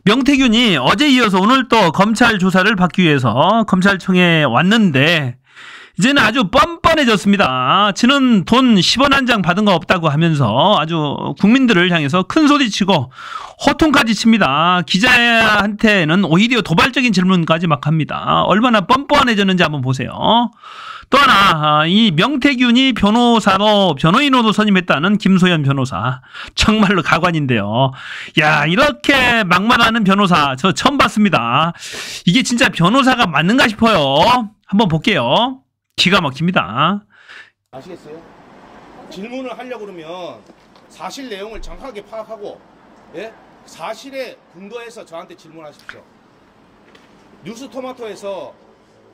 명태균이 어제 이어서 오늘 또 검찰 조사를 받기 위해서 검찰청에 왔는데 이제는 아주 뻔뻔해졌습니다. 지는 돈 10원 한 장 받은 거 없다고 하면서 아주 국민들을 향해서 큰 소리치고 호통까지 칩니다. 기자한테는 오히려 도발적인 질문까지 막 합니다. 얼마나 뻔뻔해졌는지 한번 보세요. 또 하나, 이 명태균이 변호인으로 선임했다는 김소연 변호사. 정말로 가관인데요. 야, 이렇게 막말하는 변호사 저 처음 봤습니다. 이게 진짜 변호사가 맞는가 싶어요. 한번 볼게요. 기가 막힙니다. 아시겠어요? 질문을 하려고 그러면 사실 내용을 정확하게 파악하고, 예? 사실에 근거해서 저한테 질문하십시오. 뉴스토마토에서,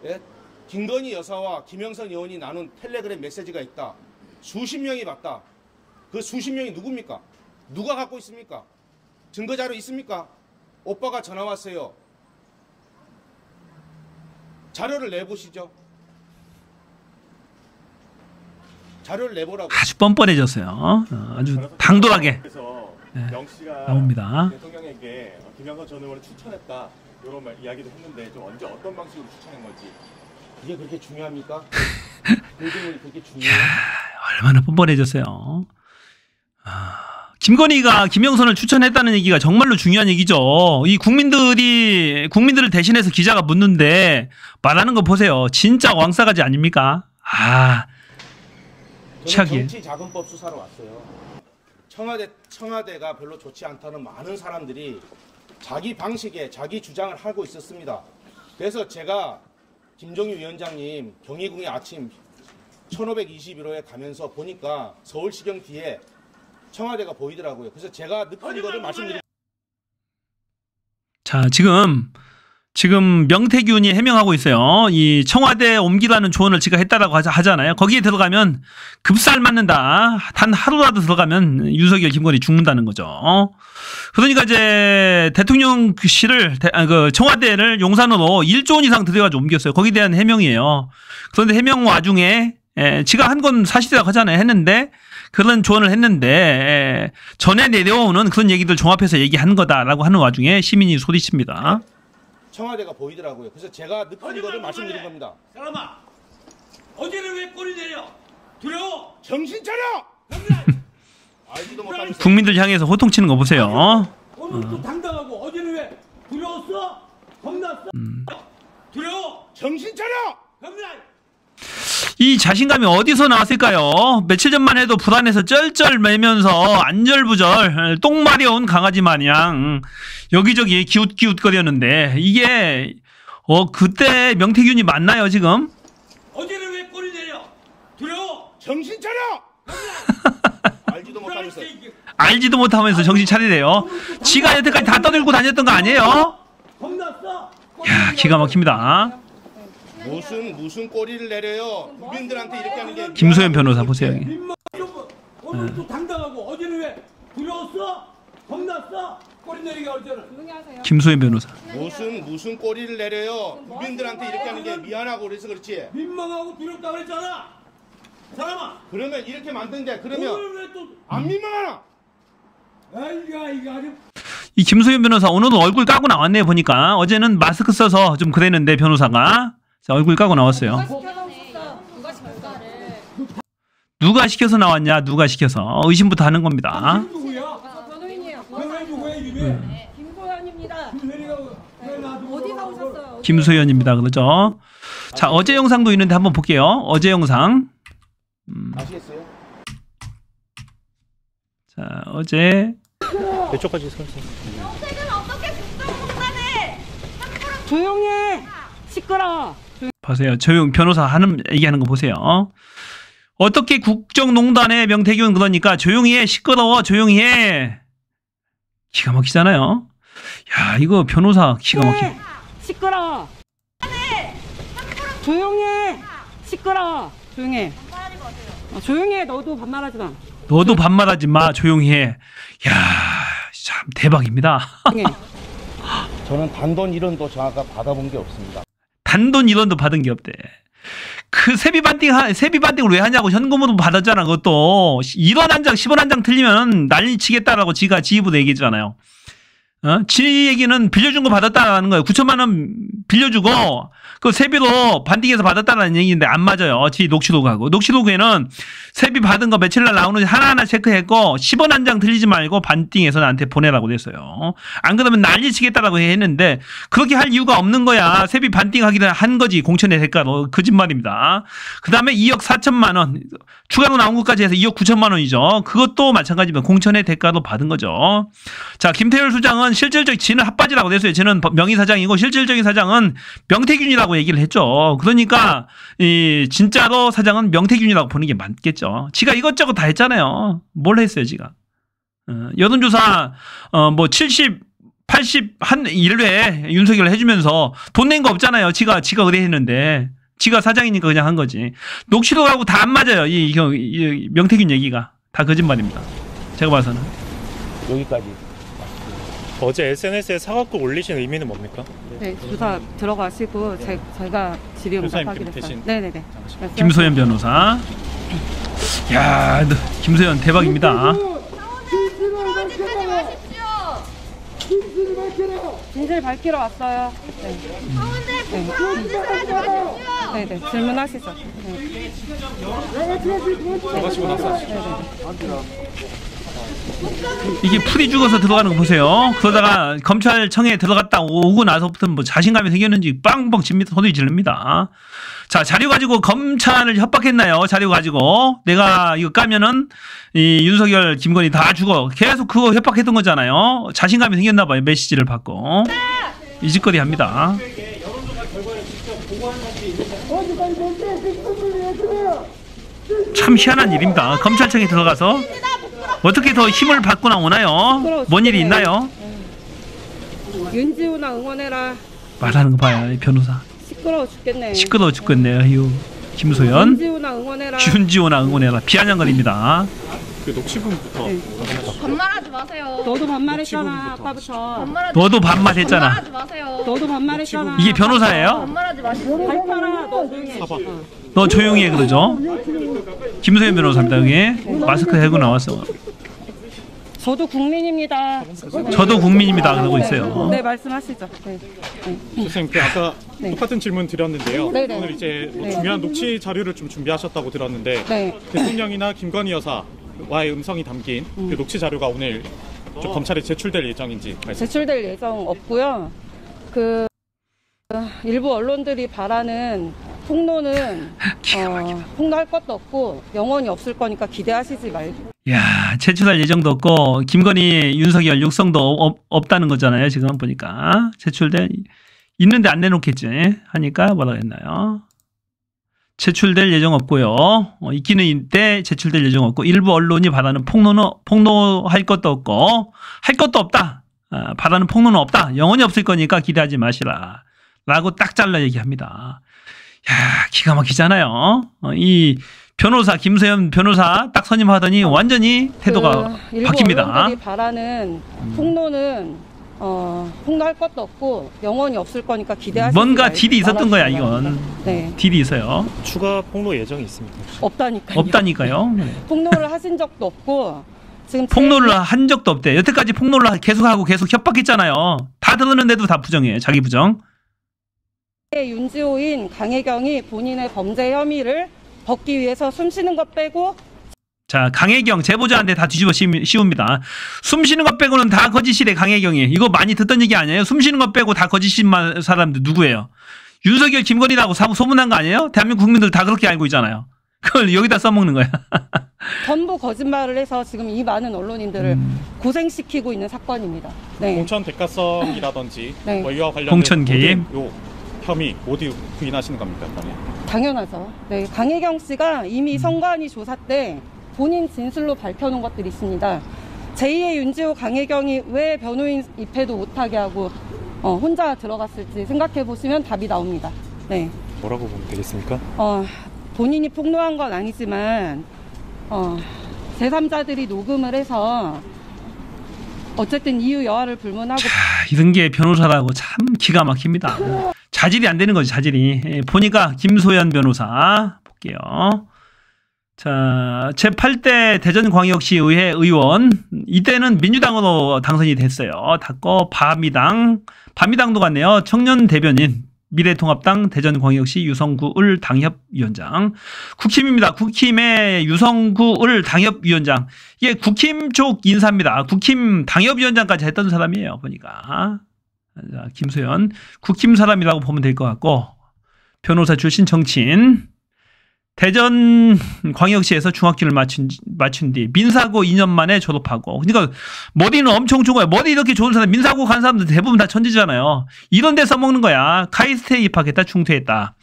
예? 김건희 여사와 김영선 의원이 나눈 텔레그램 메시지가 있다. 수십 명이 봤다. 그 수십 명이 누굽니까? 누가 갖고 있습니까? 증거자료 있습니까? 오빠가 전화 왔어요. 자료를 내보시죠. 자료를 내보라고. 아주 뻔뻔해졌어요. 아주 당돌하게 영 씨가 나옵니다. 대통령에게 김영선 전 의원을 추천했다 이런 이야기도 했는데 좀 언제 어떤 방식으로 추천한 건지 이게 그렇게 중요합니까? 그 질문이 그렇게 중요해요? 얼마나 뻔뻔해졌어요. 김건희가 김영선을 추천했다는 얘기가 정말로 중요한 얘기죠. 이 국민들을 대신해서 기자가 묻는데 말하는 거 보세요. 진짜 왕싸가지 아닙니까? 저는 정치자금법 수사로 왔어요. 청와대가 별로 좋지 않다는 많은 사람들이 자기 방식에 자기 주장을 하고 있었습니다. 그래서 제가 김종유 위원장님 경희궁의 아침 1521호에 가면서 보니까 서울시경 뒤에 청와대가 보이더라고요. 그래서 제가 느낀 거를 말씀드립니다. 자, 지금 명태균이 해명하고 있어요. 이 청와대 옮기라는 조언을 지가 했다라고 하잖아요. 거기에 들어가면 급살 맞는다. 단 하루라도 들어가면 윤석열, 김건희 죽는다는 거죠. 그러니까 이제 대통령실을 청와대를 용산으로 1조 원 이상 들여가지고 옮겼어요. 거기에 대한 해명이에요. 그런데 해명 와중에 지가 한 건 사실이라고 하잖아요. 했는데 그런 조언을 했는데 전에 내려오는 그런 얘기들 종합해서 얘기한 거다라고 하는 와중에 시민이 소리칩니다. 청와대가 보이더라고요. 그래서 제가 느낀 거를 말씀드린 겁니다. 사람아, 어제는 왜 꼬리 내려? 두려워? 정신 차려! 알지도 못하면서 국민들 향해서 호통치는 거 보세요. 오늘도 당당하고 어제는 왜 두려웠어? 겁났어? 두려워? 정신 차려! 겁나? 이 자신감이 어디서 나왔을까요? 며칠 전만 해도 불안해서 쩔쩔매면서 안절부절 똥 마려운 강아지 마냥 여기저기 기웃기웃거렸는데 이게 그때 명태균이 맞나요 지금? 어제는 왜 꼬리 내려? 두려워? 정신 차려! 알지도 못하면서 알지도 못하면서 정신 차리래요. 지가 여태까지 다 떠들고 다녔던 거 아니에요? 겁났어? 야, 기가 막힙니다. 무슨 꼬리를 내려요? 국민들한테 이렇게 하는 게 김소연 변호사 보세요. 여기. 오늘도 당당하고 어제는 왜 두려웠어? 겁났어? 꼬리 내리게 어제는. 김소연 변호사. 무슨 꼬리를 내려요? 국민들한테 이렇게 하는 게 미안하고 그래서 그렇지. 민망하고 두렵다 그랬잖아. 사람아. 그러면 이렇게 만든데 그러면 오늘 왜 또 안 민망하나? 이거 아주. 이 김소연 변호사 오늘은 얼굴 까고 나왔네요 보니까. 어제는 마스크 써서 좀 그랬는데 변호사가. 자, 얼굴 까고 나왔어요. 누가 시켜서 나왔냐? 누가 시켜서. 의심부터 하는 겁니다. 누구야? 변호인이에요. 누구야 이름이? 김소연입니다. 어디서 오셨어요? 김소연입니다. 그렇죠? 자, 어제 영상도 있는데 한번 볼게요. 어제 영상. 아시겠어요? 자, 어제 이쪽까지 서세요. 정책은 어떻게 국정농단을 조용해. 시끄러워. 보세요. 변호사 얘기하는 거 보세요. 어떻게 국정농단의 명태균 그러니까 조용히 해. 시끄러워. 조용히 해. 기가 막히잖아요. 야, 이거 변호사 기가 막혀. 시끄러워. 조용해. 시끄러워. 조용해. 조용해. 너도 반말하지 마. 너도 반말하지 마. 조용히 해. 야, 참 대박입니다. 조용해. 저는 단돈 1원도 저가 받아본 게 없습니다. 단돈 1원도 받은 게 없대. 그 세비반띵을 왜 하냐고. 현금으로 받았잖아. 그것도 1원 한 장, 10원 한 장 틀리면 난리 치겠다라고 지가 지 입으로 얘기했잖아요. 지 얘기는 빌려준 거 받았다는 거예요. 9천만 원 빌려주고 그 세비로 반띵해서 받았다는 얘기인데 안 맞아요. 지 녹취록하고. 녹취록에는 세비 받은 거 며칠 날 나오는지 하나하나 체크했고 10원 한 장 틀리지 말고 반띵해서 나한테 보내라고 됐어요. 안 그러면 난리 치겠다라고 했는데 그렇게 할 이유가 없는 거야. 세비 반띵하기도 한 거지. 공천의 대가로. 거짓말입니다. 그 다음에 2억 4천만 원 추가로 나온 것까지 해서 2억 9천만 원이죠. 그것도 마찬가지입니다. 공천의 대가로 받은 거죠. 자, 김태열 수장은 실질적 지는 핫바지라고 됐어요. 쟤는 명의사장이고 실질적인 사장은 명태균이라고 얘기를 했죠. 그러니까 이 진짜로 사장은 명태균이라고 보는 게 맞겠죠. 지가 이것저것 다 했잖아요. 뭘 했어요, 지가? 여론조사 뭐 70, 80 한 1회 윤석열 해주면서 돈 낸 거 없잖아요. 지가 의뢰했는데 지가 사장이니까 그냥 한 거지. 녹취록하고 다 안 맞아요. 이 명태균 얘기가 다 거짓말입니다. 제가 봐서는. 여기까지. 어제 SNS에 사과글 올리신 의미는 뭡니까? 네, 조사 들어가시고 저희가 질의 응답하기로 했어요. 네네네. 김소연 변호사. 야, 김소연 대박입니다. 진실 밝히러 왔어요. 네. 네네. 질문하시죠. 네. 들어가시고 나서 이게 풀이 죽어서 들어가는 거 보세요. 그러다가 검찰청에 들어갔다 오고 나서부터 뭐 자신감이 생겼는지 빵빵 집니다. 소리 지릅니다. 자, 자료 가지고 검찰을 협박했나요? 자료 가지고 내가 이거 까면은 이 윤석열, 김건희 다 죽어. 계속 그거 협박했던 거잖아요. 자신감이 생겼나 봐요. 메시지를 받고 이 짓거리 합니다. 참 희한한 일입니다. 검찰청에 들어가서 어떻게 더 힘을 받고 나오나요? 뭔 일이 있나요? 윤지호나 응원해라. 말하는 거 봐요, 이 변호사. 시끄러워 죽겠네. 시끄러워 죽겠네요. 휴. 김소연. 윤지호나 응원해라. 윤지호나 응원해라. 비아냥거립니다. 그 녹취문부터 반말하지 마세요. 너도 반말했잖아. 아까부터. 너도 반말했잖아. 반말하지 마세요. 너도 반말했잖아. 이게 변호사예요? 반말하지 마시고. 밝혀라. 너 조용히 해. 너 조용히 해 그러죠? 김소연 변호사입니다. 여기 마스크 대고 나왔어. 저도 국민입니다. 저도 국민입니다. 그러고 있어요. 네, 말씀하시죠. 네. 선생님 그 아까 네. 똑같은 질문 드렸는데요. 네네. 오늘 이제 뭐 네. 중요한 녹취 자료를 좀 준비하셨다고 들었는데 네. 대통령이나 김건희 여사와의 음성이 담긴 그 녹취 자료가 오늘 좀 검찰에 제출될 예정인지 말씀. 제출될 예정 없고요. 그 일부 언론들이 바라는 폭로는 폭로할 것도 없고 영원히 없을 거니까 기대하시지 말고. 야, 제출할 예정도 없고 김건희, 윤석열 육성도 없다는 거잖아요. 지금 보니까 제출될 있는데 안 내놓겠지 하니까 뭐라고 했나요? 제출될 예정 없고요. 있기는 있는데 제출될 예정 없고 일부 언론이 바라는 폭로할 것도 없고 할 것도 없다. 바라는 폭로는 없다. 영원히 없을 거니까 기대하지 마시라. 라고 딱 잘라 얘기합니다. 야, 기가 막히잖아요. 이 변호사 김소연 변호사 딱 선임하더니 완전히 태도가 일부 바뀝니다. 언론들이 바라는 폭로는 폭로할 것도 없고 영원히 없을 거니까 기대하시지 뭔가 말고 딜이 있었던 거야 말아주시기 이건. 바랍니다. 네. 딜이 있어요. 추가 폭로 예정이 있습니까? 없다니까요. 없다니까요. 폭로를 하신 적도 없고 지금 폭로를 한 적도 없대. 여태까지 폭로를 계속하고 계속 협박했잖아요. 다 들었는데도 다 부정해. 자기 부정. 윤지호인 강혜경이 본인의 범죄 혐의를 벗기 위해서 숨쉬는 것 빼고. 자, 강혜경 제보자한테 다 뒤집어 씌웁니다. 숨쉬는 것 빼고는 다 거짓이래. 강혜경이. 이거 많이 듣던 얘기 아니에요? 숨쉬는 것 빼고 다 거짓인 사람들 누구예요? 윤석열, 김건희라고 소문난 거 아니에요? 대한민국 국민들 다 그렇게 알고 있잖아요. 그걸 여기다 써먹는 거야. 전부 거짓말을 해서 지금 이 많은 언론인들을 고생시키고 있는 사건입니다. 네. 공천 대가성이라든지 네. 뭐 이와 관련된 공천 개입. 모든 요 혐의 모두 부인하시는 겁니까? 당연하죠. 네, 강혜경 씨가 이미 선관위 조사 때 본인 진술로 밝혀놓은 것들이 있습니다. 제2의 윤지호 강혜경이 왜 변호인 입회도 못하게 하고 혼자 들어갔을지 생각해 보시면 답이 나옵니다. 네. 뭐라고 보면 되겠습니까? 본인이 폭로한 건 아니지만 제3자들이 녹음을 해서 어쨌든 이유 여하를 불문하고. 이런 게 변호사라고 참 기가 막힙니다. 자질이 안 되는 거지, 자질이. 보니까 김소연 변호사 볼게요. 자, 제8대 대전광역시의회 의원, 이때는 민주당으로 당선이 됐어요. 닫고 바미당도 갔네요. 청년 대변인, 미래통합당 대전광역시 유성구을 당협위원장. 국힘입니다. 국힘의 유성구을 당협위원장. 이게 국힘 쪽 인사입니다. 국힘 당협위원장까지 했던 사람이에요. 보니까. 자, 김소연. 국힘 사람이라고 보면 될 것 같고, 변호사 출신 정치인. 대전광역시에서 중학교를 마친 뒤 민사고 2년 만에 졸업하고, 그러니까 머리는 엄청 좋은 거야. 머리 이렇게 좋은 사람, 민사고 간 사람들 대부분 다 천재잖아요. 이런 데 써먹는 거야. 카이스트에 입학했다, 중퇴했다.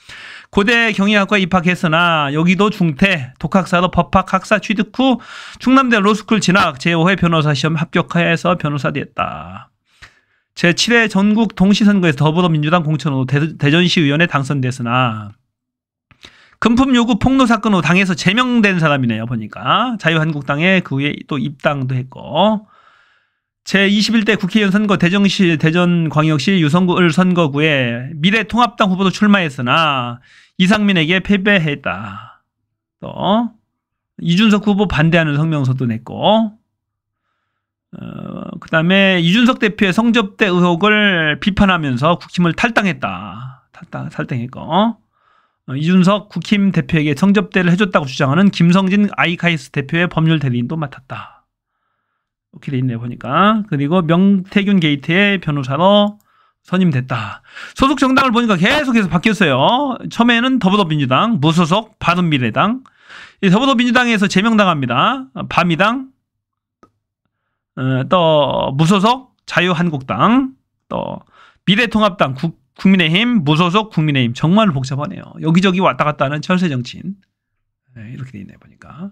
고대 경영학과에 입학했으나 여기도 중퇴, 독학사로 법학 학사 취득 후 충남대 로스쿨 진학, 제5회 변호사 시험 합격해서 변호사 됐다. 제7회 전국 동시선거에서 더불어민주당 공천으로 대전시 의원에 당선됐으나 금품 요구 폭로 사건으로 당에서 제명된 사람이네요. 보니까 자유한국당에 그 후에 또 입당도 했고, 제21대 국회의원 선거 대전광역시 유성구을 선거구에 미래통합당 후보로 출마했으나 이상민에게 패배했다. 또 이준석 후보 반대하는 성명서도 냈고, 그 다음에 이준석 대표의 성접대 의혹을 비판하면서 국힘을 탈당했다. 탈당했고, 이준석 국힘 대표에게 성접대를 해줬다고 주장하는 김성진 아이카이스 대표의 법률 대리인도 맡았다. 이렇게 돼 있네요. 보니까. 그리고 명태균 게이트의 변호사로 선임됐다. 소속 정당을 보니까 계속해서 바뀌었어요. 처음에는 더불어민주당, 무소속, 바른미래당. 더불어민주당에서 제명당합니다. 바미당, 또 무소속, 자유한국당, 또 미래통합당, 국민의힘, 무소속, 국민의힘. 정말 복잡하네요. 여기저기 왔다 갔다 하는 철새 정치인. 네, 이렇게 돼 있네요. 보니까.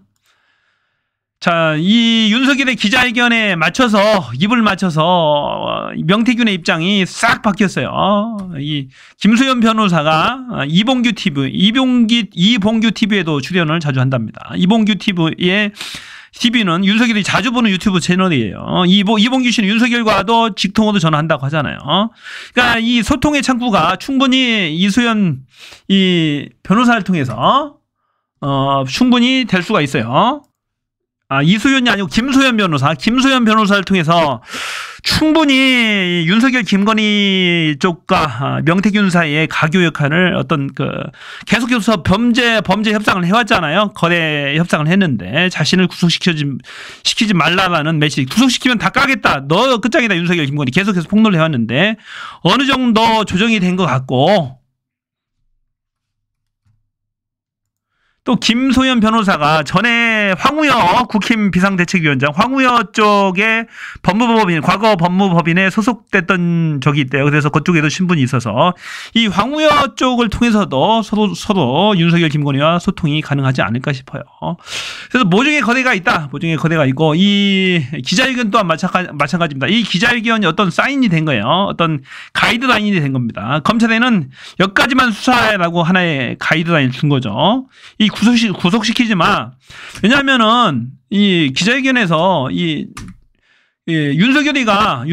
자, 이 윤석열의 기자회견에 맞춰서, 입을 맞춰서 명태균의 입장이 싹 바뀌었어요. 이 김수현 변호사가 이봉규 TV에도 출연을 자주 한답니다. 이봉규 TV는 윤석열이 자주 보는 유튜브 채널이에요. 이봉규 씨는 윤석열과도 직통으로 전화한다고 하잖아요. 그러니까 이 소통의 창구가 충분히 이수연 이 변호사를 통해서 충분히 될 수가 있어요. 이수연이 아니고 김소연 변호사를 통해서 충분히 윤석열 김건희 쪽과 명태균 사이의 가교 역할을 계속해서 범죄 협상을 해왔잖아요. 거래 협상을 했는데 자신을 구속시키지 말라라는 메시지. 구속시키면 다 까겠다. 너 끝장이다 윤석열 김건희. 계속해서 폭로를 해왔는데 어느 정도 조정이 된 것 같고, 또 김소연 변호사가 전에 황우여 국힘 비상대책위원장, 황우여 쪽에 과거 법무법인에 소속됐던 적이 있대요. 그래서 그쪽에도 신분이 있어서 이 황우여 쪽을 통해서도 서로 윤석열 김건희와 소통이 가능하지 않을까 싶어요. 그래서 모종의 거래가 있다. 모종의 거래가 있고, 이 기자회견 또한 마찬가지입니다. 이 기자회견이 어떤 사인이 된 거예요. 어떤 가이드라인이 된 겁니다. 검찰에는 여기까지만 수사라고 하나의 가이드라인을 준 거죠. 이 구속시키지 마. 왜냐하면은 이 기자회견에서 윤석열이가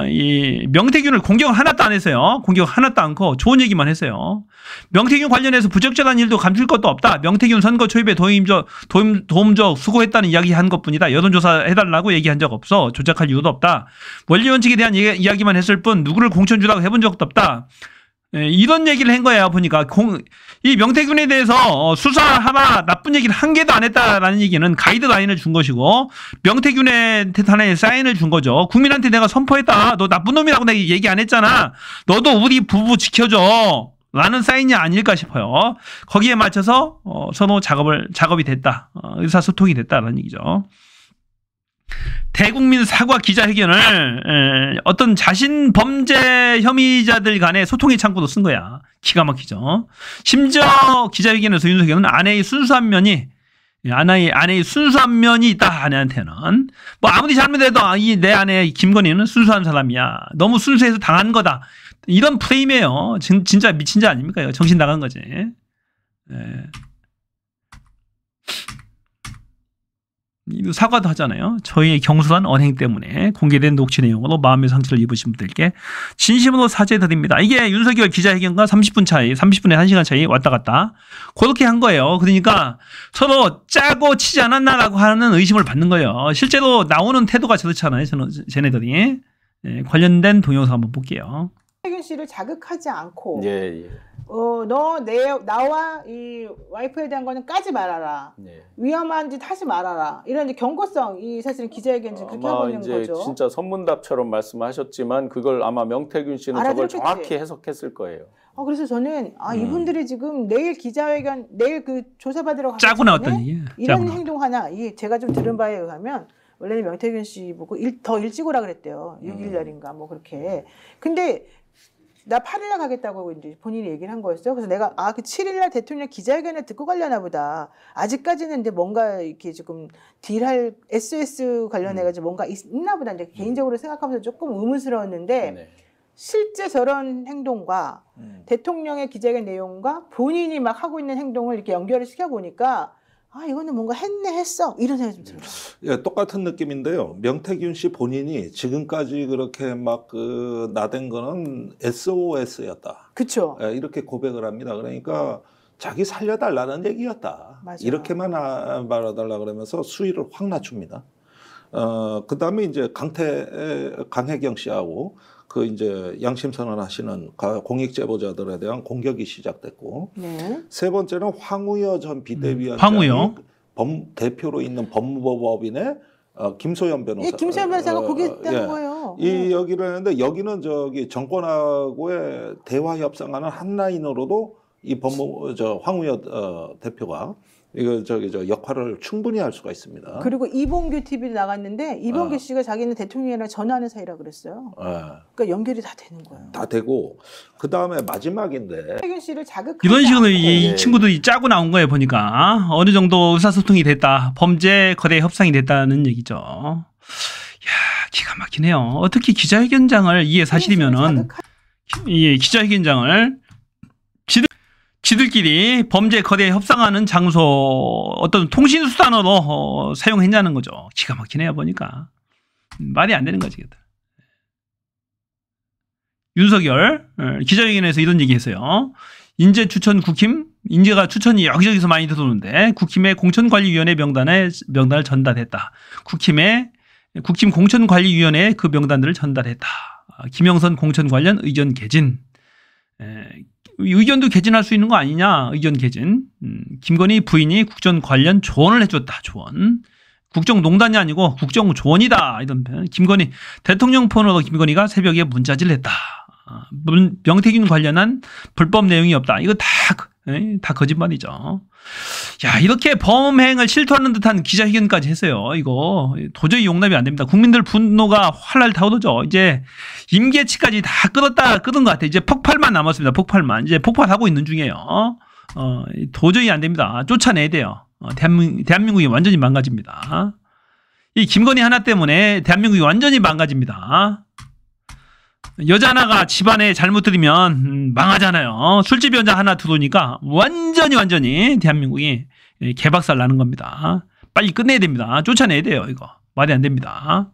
이 명태균을 공격 하나도 안 했어요. 공격 하나도 않고 좋은 얘기만 했어요. 명태균 관련해서 부적절한 일도 감출 것도 없다. 명태균 선거 초입에 도움적 수고했다는 이야기한 것뿐이다. 여론조사 해달라고 얘기한 적 없어. 조작할 이유도 없다. 원리원칙에 대한 이야기만 했을 뿐 누구를 공천 주라고 해본 적도 없다. 이런 얘기를 한 거예요. 보니까 이 명태균에 대해서 수사하라, 나쁜 얘기를 한 개도 안 했다라는 얘기는 가이드라인을 준 것이고, 명태균한테 하나의 사인을 준 거죠. 국민한테 내가 선포했다. 너 나쁜 놈이라고 내가 얘기 안 했잖아. 너도 우리 부부 지켜줘. 라는 사인이 아닐까 싶어요. 거기에 맞춰서 서로 작업이 됐다. 의사소통이 됐다라는 얘기죠. 대국민 사과 기자회견을 어떤 자신 범죄 혐의자들 간의 소통의 창구로 쓴 거야. 기가 막히죠. 심지어 기자회견에서 윤석열은 아내의 순수한 면이 있다. 아내한테는 뭐 아무리 잘못해도 내 아내 김건희는 순수한 사람이야. 너무 순수해서 당한 거다. 이런 프레임이에요. 진짜 미친 자 아닙니까? 이거 정신 나간 거지. 네. 사과도 하잖아요. 저희의 경솔한 언행 때문에 공개된 녹취 내용으로 마음의 상처를 입으신 분들께 진심으로 사죄드립니다. 이게 윤석열 기자회견과 30분 차이, 30분에 1시간 차이 왔다 갔다 그렇게 한 거예요. 그러니까 서로 짜고 치지 않았나라고 하는 의심을 받는 거예요. 실제로 나오는 태도가 저렇잖아요. 쟤네들이. 네, 관련된 동영상 한번 볼게요. 태균 씨를 자극하지 않고 예. 나와 이 와이프에 대한 거는 까지 말아라. 네. 위험한 짓 하지 말아라. 이런 이제 경고성 이 사실은 기자회견 지금 그렇게 하고 있는 이제 거죠. 진짜 선문답처럼 말씀하셨지만 그걸 아마 명태균 씨는 저걸 알아들었겠지. 정확히 해석했을 거예요. 그래서 저는 이분들이 지금 내일 기자회견 내일 그 조사받으러 가기 짜고 전에 나왔더니 이런 행동 하나 제가 좀 들은 바에 의하면 원래는 명태균 씨 보고 더 일찍 오라 그랬대요. 6일 날인가 뭐 그렇게. 근데 나 8일날 가겠다고 이제 본인이 얘기를 한 거였어요. 그래서 내가 그 7일날 대통령 기자회견을 듣고 가려나 보다. 아직까지는 이제 뭔가 이렇게 지금 딜할 SOS 관련해가지고 뭔가 있나 보다. 이제 개인적으로 생각하면서 조금 의문스러웠는데 네. 실제 저런 행동과 대통령의 기자회견 내용과 본인이 막 하고 있는 행동을 이렇게 연결을 시켜보니까 이거는 뭔가 했어 이런 생각이 좀 들어요. 예, 똑같은 느낌인데요. 명태균 씨 본인이 지금까지 그렇게 막 나댄 거는 SOS였다. 그렇죠. 예, 이렇게 고백을 합니다. 그러니까 자기 살려달라는 얘기였다. 맞아요. 이렇게만 말해달라 그러면서 수위를 확 낮춥니다. 그 다음에 이제 강혜경 씨하고 그 이제 양심 선언하시는 공익 제보자들에 대한 공격이 시작됐고, 네. 세 번째는 황우여 전 비대위원장이 황우여. 대표로 있는 법무법인의 김소연 변호사. 예, 김소연 변호사가 거기 있다는 거예요. 이 여기를 했는데 여기는 저기 정권하고의 대화 협상하는 한 라인으로도 이 황우여 대표가 이거 역할을 충분히 할 수가 있습니다. 그리고 이봉규 TV도 나갔는데 이봉규 씨가 자기는 대통령이랑 전화하는 사이라 그랬어요. 그러니까 연결이 다 되는 거예요. 다 되고 그 다음에 마지막인데 태균 씨를 자극하지 이런 식으로 않고. 이 친구들이 짜고 나온 거예요. 보니까 어느 정도 의사소통이 됐다. 범죄 거래 협상이 됐다는 얘기죠. 야, 기가 막히네요. 어떻게 기자회견장을 이게 사실이면은 이 기자회견장을 지들끼리 범죄 거래 협상하는 장소 어떤 통신수단으로 사용했냐는 거죠. 기가 막히네요. 보니까 말이 안 되는 거지. 윤석열 기자회견에서 이런 얘기했어요. 인재 추천 국힘 인재가 추천이 여기저기서 많이 들어오는데 국힘의 공천관리위원회 명단을 전달했다. 국힘 공천관리위원회에 그 명단들을 전달했다. 김영선 공천 관련 의견 개진. 의견도 개진할 수 있는 거 아니냐. 의견 개진. 김건희 부인이 국정 관련 조언을 해줬다. 조언. 국정농단이 아니고 국정조언이다. 이런 표현. 김건희 대통령 폰으로 김건희가 새벽에 문자질 했다. 명태균 관련한 불법 내용이 없다. 이거 다 거짓말이죠. 야, 이렇게 범행을 실토하는 듯한 기자회견까지 했어요. 이거 도저히 용납이 안 됩니다. 국민들 분노가 활활 타오르죠. 이제 임계치까지 다 끄은 것 같아요. 이제 폭발만 남았습니다. 폭발만. 이제 폭발하고 있는 중이에요. 도저히 안 됩니다. 쫓아내야 돼요. 대한민국이 완전히 망가집니다. 이 김건희 하나 때문에 대한민국이 완전히 망가집니다. 여자 하나가 집안에 잘못 들이면 망하잖아요. 술집 여자 하나 들어오니까 완전히 대한민국이 개박살 나는 겁니다. 빨리 끝내야 됩니다. 쫓아내야 돼요. 이거 말이 안 됩니다.